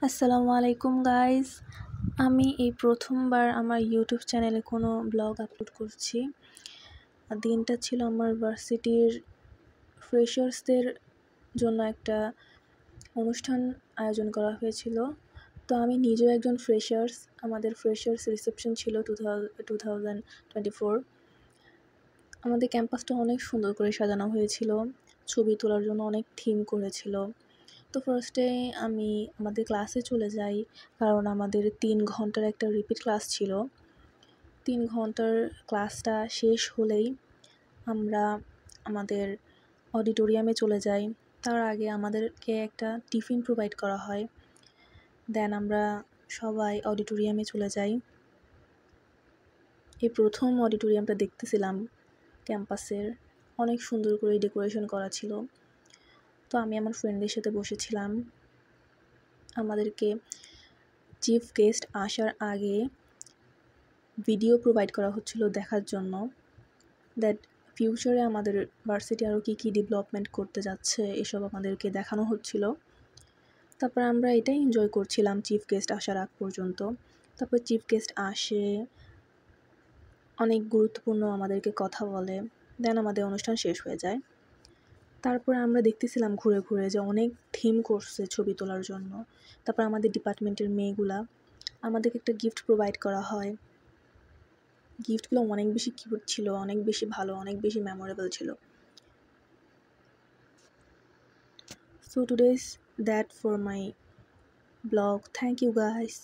আসসালামু আলাইকুম গাইজ। আমি এই প্রথমবার আমার ইউটিউব চ্যানেলে কোনো ব্লগ আপলোড করছি। দিনটা ছিল আমার ভার্সিটির ফ্রেশার্সদের জন্য একটা অনুষ্ঠান আয়োজন করা হয়েছিল। তো আমি নিজেও একজন ফ্রেশার্স। আমাদের ফ্রেশার্স রিসেপশন ছিল 2024। আমাদের ক্যাম্পাসটা অনেক সুন্দর করে সাজানো হয়েছিল, ছবি তোলার জন্য অনেক থিম করেছিল। তো ফার্স্টে আমি আমাদের ক্লাসে চলে যাই, কারণ আমাদের 3 ঘন্টার একটা রিপিট ক্লাস ছিল। 3 ঘন্টার ক্লাসটা শেষ হলেই আমরা আমাদের অডিটোরিয়ামে চলে যাই। তার আগে আমাদেরকে একটা টিফিন প্রোভাইড করা হয়। দেন আমরা সবাই অডিটোরিয়ামে চলে যাই। এই প্রথম অডিটোরিয়ামটা দেখতেছিলাম ক্যাম্পাসের, অনেক সুন্দর করে ডেকোরেশন করা ছিল। তো আমি আমার ফ্রেন্ডদের সাথে বসেছিলাম। আমাদেরকে চিফ গেস্ট আসার আগে ভিডিও প্রোভাইড করা হচ্ছিল দেখার জন্য, দ্যাট ফিউচারে আমাদের ভার্সিটি আরও কী ডেভেলপমেন্ট করতে যাচ্ছে এসব আমাদেরকে দেখানো হচ্ছিল। তারপর আমরা এটাই এনজয় করছিলাম চিফ গেস্ট আসার আগ পর্যন্ত। তারপর চিফ গেস্ট আসে, অনেক গুরুত্বপূর্ণ আমাদেরকে কথা বলে, দেন আমাদের অনুষ্ঠান শেষ হয়ে যায়। তারপরে আমরা দেখতেছিলাম ঘুরে ঘুরে যে অনেক থিম করছে ছবি তোলার জন্য। তারপর আমাদের ডিপার্টমেন্টের মেয়েগুলা, আমাদেরকে একটা গিফট প্রোভাইড করা হয়। গিফটগুলো অনেক বেশি কিউট ছিল, অনেক বেশি ভালো, অনেক বেশি মেমোরেবল ছিল। So today's that for my blog. Thank you guys.